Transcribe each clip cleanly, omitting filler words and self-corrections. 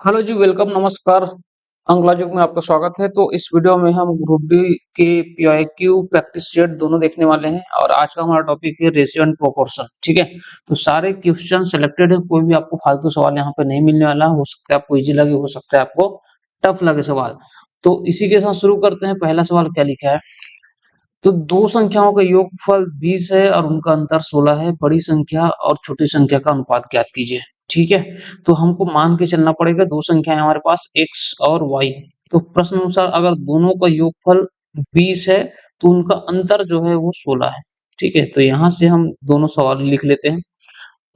Hello जी, welcome, नमस्कार। अंकलाजुग में आपका स्वागत है। तो इस वीडियो में हम ग्रुप डी के पीआईक्यू प्रैक्टिस सेट दोनों देखने वाले हैं और आज का हमारा टॉपिक है रेशियो एंड प्रोपोर्शन। ठीक है, तो सारे क्वेश्चन सिलेक्टेड है, कोई भी आपको फालतू सवाल यहाँ पे नहीं मिलने वाला। हो सकता है आपको इजी लगे, हो सकता है आपको टफ लगे सवाल। तो इसी के साथ शुरू करते हैं। पहला सवाल क्या लिखा है? तो दो संख्याओं का योगफल 20 है और उनका अंतर 16 है। बड़ी संख्या और छोटी संख्या का अनुपात ज्ञात कीजिए। ठीक है, तो हमको मान के चलना पड़ेगा दो संख्याएं हमारे पास x और y। तो प्रश्न अनुसार अगर दोनों का योगफल 20 है तो उनका अंतर जो है वो 16 है। ठीक है, तो यहाँ से हम दोनों सवाल लिख लेते हैं।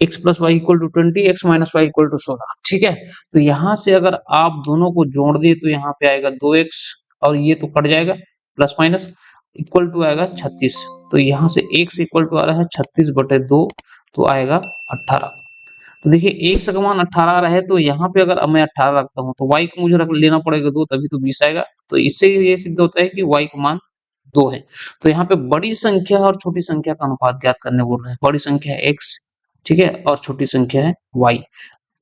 x plus y equal to 20, x minus y equal to 16। ठीक है, तो यहाँ से अगर आप दोनों को जोड़ दिए तो यहाँ पे आएगा 2x और ये तो कट जाएगा, प्लस माइनस इक्वल टू आएगा 36। तो यहाँ से x इक्वल टू आ रहा है 36/2, तो आएगा 18। तो देखिए x का मान 18 रहे तो यहाँ पे अगर मैं 18 रखता हूँ तो y को मुझे रख लेना पड़ेगा 2, तभी तो 20 आएगा। तो इससे ये सिद्ध होता है कि y का मान 2 है। तो यहाँ पे बड़ी संख्या और छोटी संख्या का अनुपात ज्ञात करने बोल रहे हैं। बड़ी संख्या है x, ठीक है, और छोटी संख्या है y।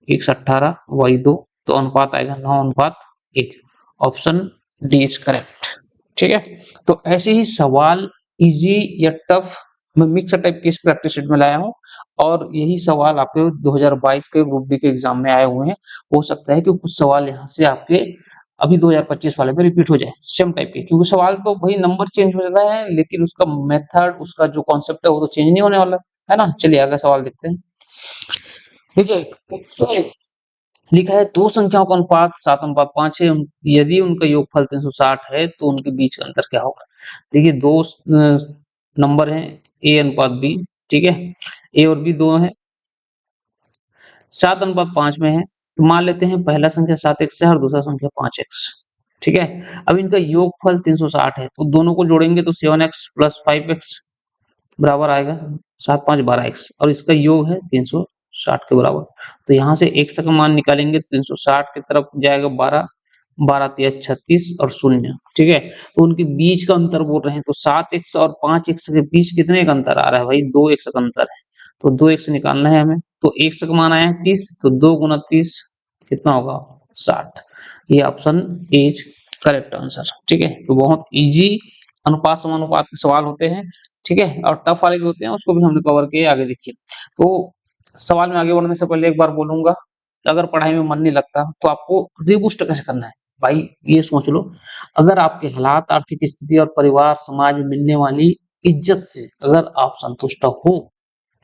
x 18, y 2, तो अनुपात आएगा 9:1। Option D is correct. ठीक है, तो ऐसे ही सवाल इजी या टफ मैं मिक्स टाइप के इस प्रैक्टिस सेट में लाया हूँ और यही सवाल आपके 2022 के ग्रुप डी के एग्जाम में आए हुए हैं। हो सकता है कि कुछ सवाल यहाँ से आपके अभी 2025 वाले में रिपीट हो जाए सेम टाइप के, क्योंकि सवाल तो भाई नंबर चेंज हो जाता है लेकिन उसका मेथड, उसका जो कॉन्सेप्ट है वो तो चेंज नहीं होने वाला है ना। चलिए आगे सवाल देखते हैं। देखिए लिखा है दो संख्याओं का अनुपात 7:5 है। यदि उनका योगफल 360 है तो उनके बीच का अंतर क्या होगा? देखिए दो नंबर हैं a अनुपात b। ठीक है, a और b दो हैं, 7:5 में है। तो मान लेते हैं पहला संख्या 7x है और दूसरा संख्या 5x। ठीक है, अब इनका योगफल 360 है तो दोनों को जोड़ेंगे तो 7x प्लस 5x बराबर आएगा 7 5 12x और इसका योग है 360 के बराबर। तो यहाँ से x का मान निकालेंगे तो 360 की तरफ जाएगा 12, 12 तिया 36 और शून्य। ठीक है, तो उनके बीच का अंतर बोल रहे हैं तो 7x और 5x के बीच कितने का अंतर आ रहा है भाई? 2x का अंतर है। तो 2x निकालना है हमें। तो x का मान आया है 30, तो 2 गुना 30 कितना होगा? 60। ये ऑप्शन इज करेक्ट आंसर। ठीक है, तो बहुत इजी अनुपात समानुपात के सवाल होते हैं। ठीक है, और टफ वाले भी होते हैं, उसको भी हमने कवर किए। आगे देखिए, तो सवाल में आगे बढ़ने से पहले एक बार बोलूंगा, अगर पढ़ाई में मन नहीं लगता तो आपको रीबूस्ट कैसे करना है भाई, ये सोच लो। अगर आपके हालात, आर्थिक स्थिति और परिवार समाज में मिलने वाली इज्जत से अगर आप संतुष्ट हो,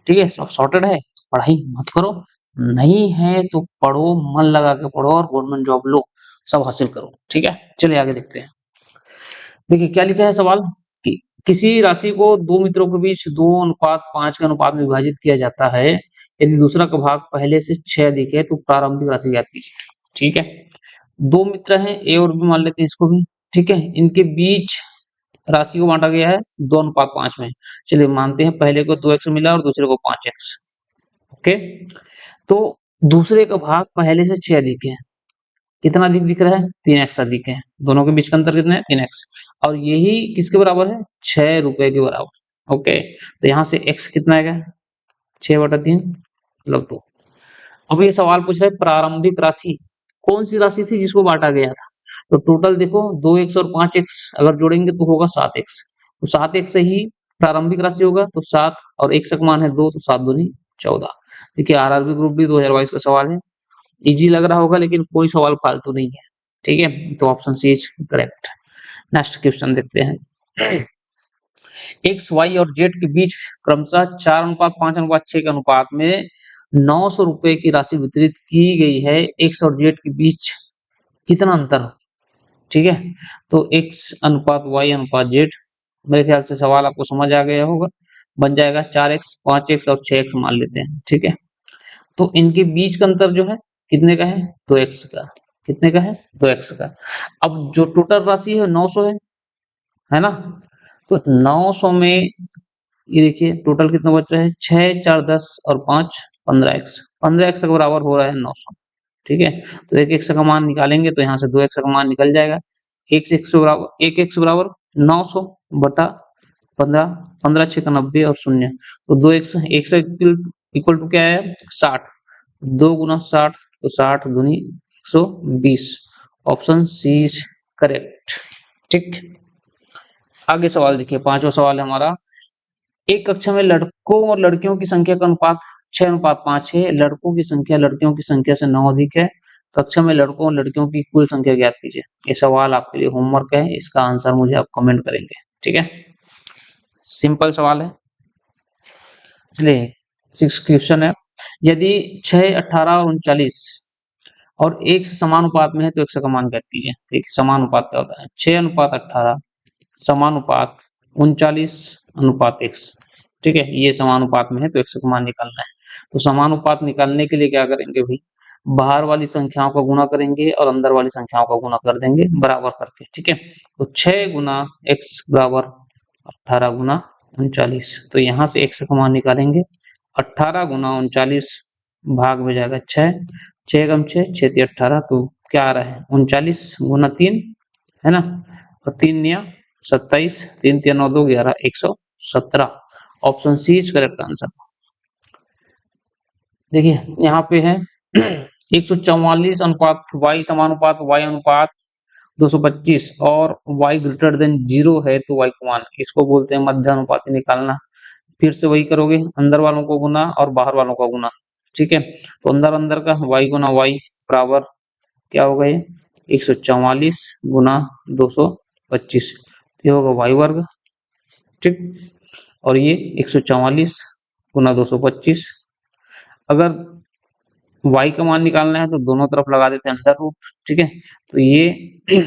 ठीक है, सब सॉर्टेड है, पढ़ाई मत करो। नहीं है तो पढ़ो, मन लगा के पढ़ो और गवर्नमेंट जॉब लो, सब हासिल करो। ठीक है, चलिए आगे देखते हैं। देखिए क्या लिखा है सवाल कि किसी राशि को दो मित्रों के बीच 2:5 के अनुपात में विभाजित किया जाता है। यदि दूसरा का भाग पहले से 6 अधिक है तो प्रारंभिक राशि ज्ञात कीजिए। ठीक है, दो मित्र हैं ए और बी, मान लेते हैं इसको भी। ठीक है, इनके बीच राशि को बांटा गया है 2:5 में। चलिए मानते हैं पहले को 2x मिला और दूसरे को 5x। ओके, तो दूसरे का भाग पहले से 6 अधिक है। कितना अधिक दिख रहा है? 3x अधिक है। दोनों के बीच का अंतर कितना है? 3x। और यही किसके बराबर है? 6 रुपए के बराबर। ओके, तो यहाँ से x कितना आएगा? 6/3 मतलब 2। अब ये सवाल पूछ रहा है प्रारंभिक राशि कौन सी राशि थी जिसको बांटा गया था। तो टोटल देखो 2x और 5x अगर जोड़ेंगे तो होगा 7x। तो 7x से ही प्रारंभिक राशि होगा, तो 7 और x का मान है 2, तो 7 दूनी 14। देखिए आरआरबी ग्रुप डी 2022 का सवाल है। इजी लग रहा होगा लेकिन कोई सवाल फालतू नहीं है। ठीक है, तो option c is correct. Next question देखते हैं। एक्स वाई और जेड के बीच क्रमशः 4:5:6 के अनुपात में 900 रुपए की राशि वितरित की गई है। एक्स और जेड के बीच कितना अंतर हो? ठीक है, तो एक्स अनुपात वाई अनुपात जेड, मेरे ख्याल से सवाल आपको समझ आ गया होगा। बन जाएगा 4x 5x और 6x मान लेते हैं। ठीक है, तो इनके बीच का अंतर जो है कितने का है? 2x का। कितने का है? 2x का। अब जो टोटल राशि है 900 है ना। तो 900 में ये देखिए टोटल कितना बच रहा है? 6 4 10 और 5 15x। 15x के बराबर हो रहा है 900। ठीक है, तो एक x का मान निकालेंगे तो यहाँ से 2x का मान निकल जाएगा। एक x बराबर 900 बटा 15, 15 6 का 90 और शून्य। तो 2x इक्वल टू क्या है? 60। 2 गुना 60, तो 60 दूनी 120। Option c is correct. ठीक, आगे सवाल देखिए, पांचवा सवाल है हमारा। एक कक्षा में लड़कों और लड़कियों की संख्या का अनुपात 6:5 है। लड़कों की संख्या लड़कियों की संख्या से 9 अधिक है। कक्षा में लड़कों और लड़कियों की कुल संख्या ज्ञात कीजिए। ये सवाल आपके लिए होमवर्क है, इसका आंसर मुझे आप कमेंट करेंगे। ठीक है, सिंपल सवाल है। चलिए, 6 क्वेश्चन है। यदि 6, 18 और 39 और 1 से समानुपात में है तो 100 का मान ज्ञात कीजिए। ठीक, समानुपात क्या होता है? 6:18 समानुपात 39:x। ठीक है, ये समानुपात में है तो 100 का मान निकालना है। तो समानुपात निकालने के लिए क्या करेंगे भाई, बाहर वाली संख्याओं का गुणा करेंगे और अंदर वाली संख्याओं का गुणा कर देंगे बराबर करके। ठीक है, तो 6 गुना x बराबर 18 गुना 39। तो यहाँ से 100 का मान निकालेंगे। 18 गुना 39 भाग में जाएगा 6, 6 कम 6, 6 18, तो क्या आ रहा है 39 गुना 3 है ना, और 3 निया 27, 3 3 9 2 11 117। Option c is correct answer. देखिए यहाँ पे है 144 अनुपात y समानुपात y अनुपात 225 और y ग्रेटर देन 0 है तो y का मान, इसको बोलते हैं मध्य अनुपाती निकालना। फिर से वही करोगे, अंदर वालों को गुना और बाहर वालों का गुना। ठीक है, तो अंदर अंदर का y गुना y बराबर क्या होगा, ये 144 गुना 225, ये होगा y वर्ग। ठीक, और ये 144 गुना 225। अगर y का मान निकालना है तो दोनों तरफ लगा देते हैं अंडर रूट। ठीक है, तो ये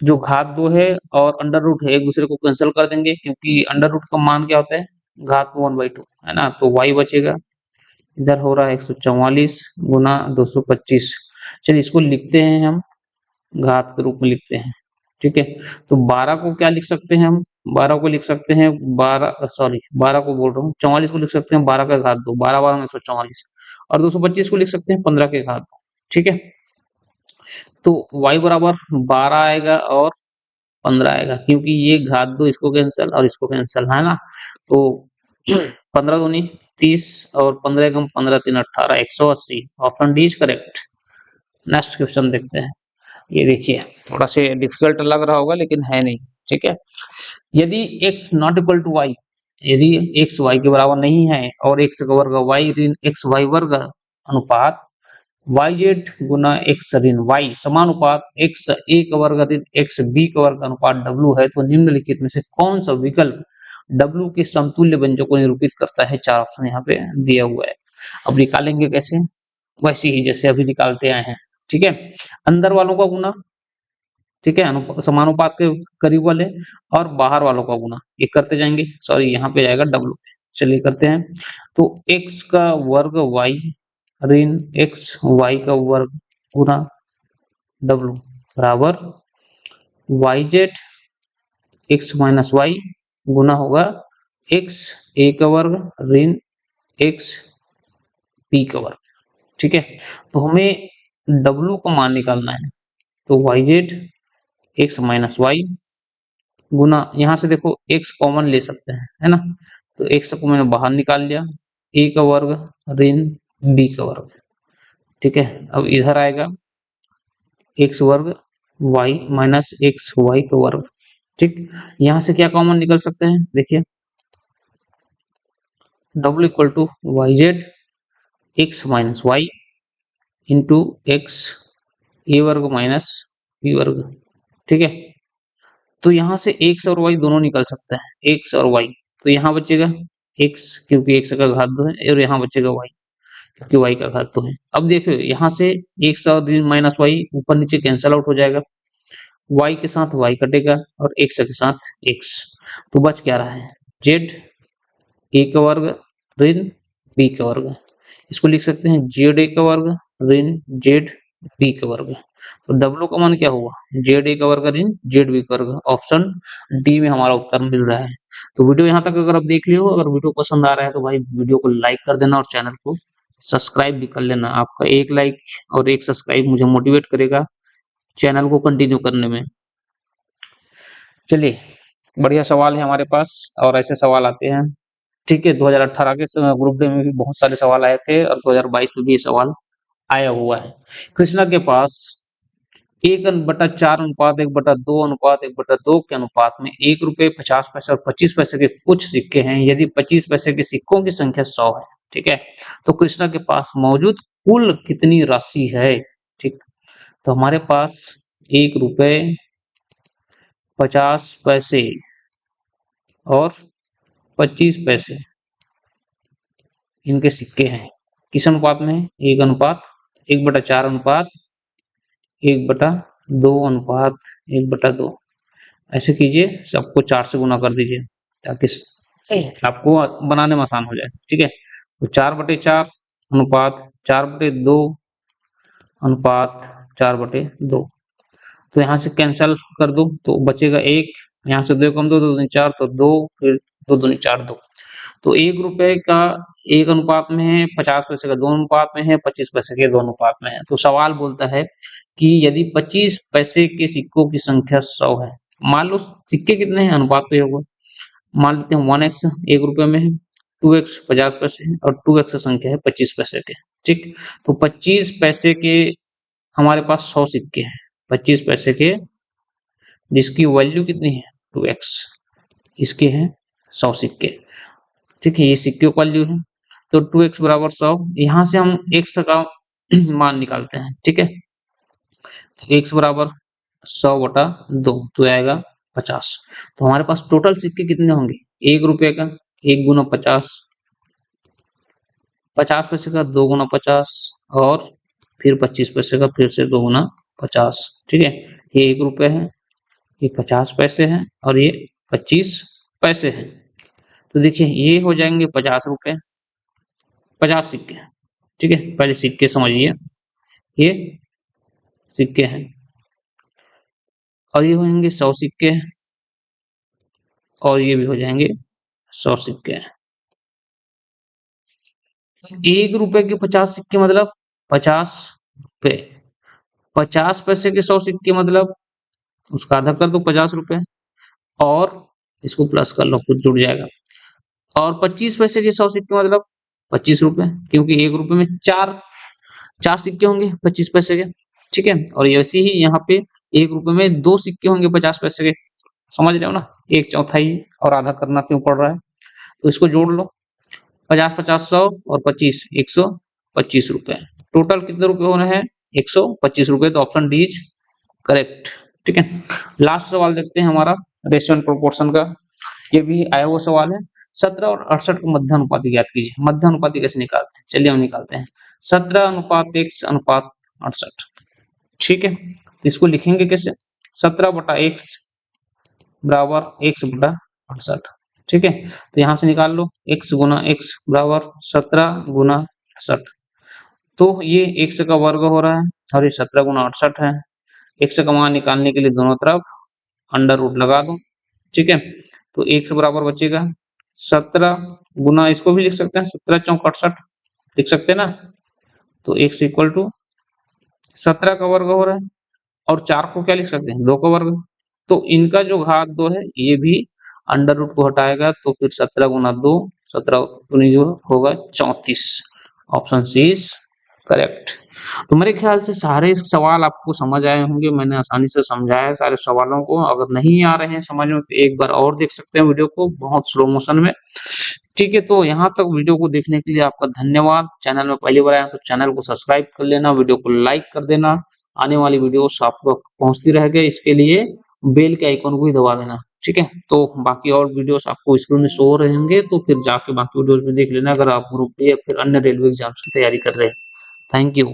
जो घात 2 है और अंडर रूट है एक दूसरे को कैंसिल कर देंगे, क्योंकि अंडर रूट का मान क्या होता है, घात 1/2 है ना, तो y बचेगा। इधर हो रहा है 144 गुना 225। चलिए इसको लिखते हैं हम, घात के रूप में लिखते हैं। ठीक है, तो 12 को क्या लिख सकते हैं हम, 12 को लिख सकते हैं 12 को बोल रहा हूँ, 44 को लिख सकते हैं 12 का घात 2, 12 12 में 144, और 225 को लिख सकते हैं 15 के घात 2। ठीक है, तो y बराबर 12 आएगा और 15 आएगा, क्योंकि ये घात 2 इसको कैंसिल और इसको कैंसिल है ना, तो 15 दूनी 30 और 15 कम 15 3 18 180। Option D is correct. Next question देखते हैं। ये देखिए थोड़ा से डिफिकल्ट लग रहा होगा लेकिन है नहीं। ठीक है, यदि x not equal to y, यदि x y के बराबर नहीं है और x का वर्ग y ऋण x y वर्ग अनुपात yz गुना x ऋण y समानुपात x a का वर्ग ऋण x b का वर्ग अनुपात w है, तो निम्नलिखित में से कौन सा विकल्प w के समतुल्य व्यंजक को निरूपित करता है? 4 ऑप्शन यहाँ पे दिया हुआ है। अब निकालेंगे कैसे, वैसे ही जैसे अभी निकालते आए हैं। ठीक है, अंदर वालों का गुना, ठीक है, समानुपात के करीब वाले, और बाहर वालों का गुना, ये करते जाएंगे। सॉरी, यहाँ पे जाएगा डब्लू। चलिए करते हैं। तो x का वर्ग y ऋण x y का वर्ग गुना w बराबर yz x माइनस y गुना होगा x a का वर्ग ऋण x b का वर्ग। ठीक है, तो हमें w का मान निकालना है, तो yz x माइनस y गुना, यहाँ से देखो x कॉमन ले सकते हैं है ना, तो x को मैंने बाहर निकाल लिया, a का वर्ग ऋण b का वर्ग। ठीक है, अब इधर आएगा x वर्ग y माइनस एक्स वाई का वर्ग। ठीक, यहाँ से क्या कॉमन निकल सकते हैं, देखिए w equal to Y Z X minus Y into X A वर्ग माइनस बी वर्ग। ठीक है, तो यहाँ से x और y दोनों निकल सकते हैं, x और y, तो यहाँ बचेगा x क्योंकि x का घात 2 है, और यहाँ बचेगा y क्योंकि y का घात 2 है। अब देखो यहाँ से x और माइनस y ऊपर नीचे कैंसल आउट हो जाएगा, y के साथ y कटेगा और x के साथ x, तो बच क्या रहा है z a का वर्ग ऋण b का वर्ग। इसको लिख सकते हैं जेड ए का वर्ग ऋण जेड बी का वर्ग। तो डब्ल्यू का मान क्या हुआ, जेड ए का वर्ग ऋण जेड बी का वर्ग। ऑप्शन डी में हमारा उत्तर मिल रहा है। तो वीडियो यहाँ तक अगर आप देख लियो, अगर वीडियो पसंद आ रहा है तो भाई वीडियो को लाइक कर देना और चैनल को सब्सक्राइब भी कर लेना। आपका एक लाइक और एक सब्सक्राइब मुझे मोटिवेट करेगा चैनल को कंटिन्यू करने में। चलिए, बढ़िया सवाल है हमारे पास और ऐसे सवाल आते हैं। ठीक है, 2018 के ग्रुप डे में भी बहुत सारे सवाल आए थे और 2022 में भी ये सवाल आया हुआ है। कृष्णा के पास 1/4:1/2 के अनुपात में 1 रुपए 50 पैसे और 25 पैसे के कुछ सिक्के हैं। यदि 25 पैसे के सिक्कों की संख्या 100 है, ठीक है, तो कृष्णा के पास मौजूद कुल कितनी राशि है? ठीक, तो हमारे पास 1 रुपए 50 पैसे और 25 पैसे इनके सिक्के हैं। किस अनुपात में है? 1/4 अनुपात 1/2 ऐसे कीजिए, सबको 4 से गुना कर दीजिए ताकि आपको बनाने में आसान हो जाए। ठीक है, तो 4/4 अनुपात 4/2 अनुपात 4/2, तो यहाँ से कैंसल कर दो तो बचेगा 1, यहाँ से 2 कम 2 2 4 तो 2, फिर 2 दूनी 4 2, तो 1 रुपए का 1 अनुपात में है, 50 पैसे का 2 अनुपात में है, 25 पैसे के 2 अनुपात में है। तो सवाल बोलता है कि यदि 25 पैसे के सिक्कों की संख्या 100 है, मान लो सिक्के कितने हैं, अनुपात तो ये होगा, मान लेते हैं 1x 1 रुपए में है, 2x 50 पैसे है और 2x संख्या है 25 पैसे के। ठीक, तो 25 पैसे के हमारे पास 100 सिक्के हैं, 25 पैसे के जिसकी वैल्यू कितनी है 2x, इसके हैं 100 सिक्के। ठीक है, ये सिक्के का वैल्यू है, तो 2x बराबर 100, यहाँ से हम x का मान निकालते हैं। ठीक है, तो x बराबर 100/2 तो आएगा 50। तो हमारे पास टोटल सिक्के कितने होंगे, 1 रुपए का 1 गुना 50, 50 पैसे का 2 गुना 50 और फिर 25 पैसे का फिर से 2 गुना 50। ठीक है, ये 1 रुपए है, ये 50 पैसे हैं और ये 25 पैसे हैं। तो देखिए ये हो जाएंगे 50 रुपए, 50 सिक्के। ठीक है, पहले सिक्के समझिए, ये सिक्के हैं और ये होंगे 100 सिक्के और ये भी हो जाएंगे 100 सिक्के। 1 रुपए के 50 सिक्के मतलब 50 रुपए, 50 पैसे के 100 सिक्के मतलब उसका आधा कर दो 50 रुपए और इसको प्लस कर लो, कुछ जुड़ जाएगा। और 25 पैसे के 100 सिक्के मतलब 25 रुपए, क्योंकि 1 रुपए में 4 सिक्के होंगे 25 पैसे के। ठीक है, और ऐसे ही यहाँ पे 1 रुपए में 2 सिक्के होंगे 50 पैसे के, समझ रहे हो ना, 1/4 और आधा करना क्यों पड़ रहा है, तो इसको जोड़ लो, 50 50 100 और 25 125 रुपए, टोटल कितने रुपए होने हैं 125 रुपए। तो ऑप्शन डी इज करेक्ट। ठीक है, लास्ट सवाल देखते हैं हमारा रेशियो एंड प्रोपोर्शन का, ये भी आया हुआ सवाल है। 17 और 68 को मध्य अनुपाती ज्ञात कीजिए। मध्य अनुपाती कैसे निकालते हैं, चलिए हम निकालते हैं। 17:x/68। ठीक है, तो इसको लिखेंगे कैसे, 17/x बराबर x/68। ठीक है, तो यहाँ से निकाल लो, x गुना x बराबर 17 गुना 68, तो ये x का वर्ग हो रहा है और ये 17 गुना 68 है। x का मान निकालने के लिए दोनों तरफ अंडर रूट लगा दो। ठीक है, तो x बराबर बचेगा 17 गुना, इसको भी लिख सकते हैं 17 चौक 68 लिख सकते हैं ना, तो x इक्वल टू 17 का वर्ग हो रहा है और 4 को क्या लिख सकते हैं 2 का वर्ग, तो इनका जो घात 2 है ये भी अंडर रूट को हटाएगा, तो फिर 17 गुना 2 17 दूनी जो होगा 34। Option c is correct. तो मेरे ख्याल से सारे सवाल आपको समझ आए होंगे, मैंने आसानी से समझाया सारे सवालों को। अगर नहीं आ रहे हैं समझ में तो एक बार और देख सकते हैं वीडियो को बहुत स्लो मोशन में। ठीक है, तो यहाँ तक वीडियो को देखने के लिए आपका धन्यवाद। चैनल में पहली बार आए तो चैनल को सब्सक्राइब कर लेना, वीडियो को लाइक कर देना, आने वाली वीडियोस आपको पहुंचती रहेगी, इसके लिए बेल के आइकन को भी दबा देना। ठीक है, तो बाकी और वीडियोस आपको स्क्रीन में शो हो रहेंगे, तो फिर जाके बाकी वीडियोस भी देख लेना अगर आप ग्रुप डी या फिर अन्य रेलवे एग्जाम्स की तैयारी कर रहे हैं। Thank you.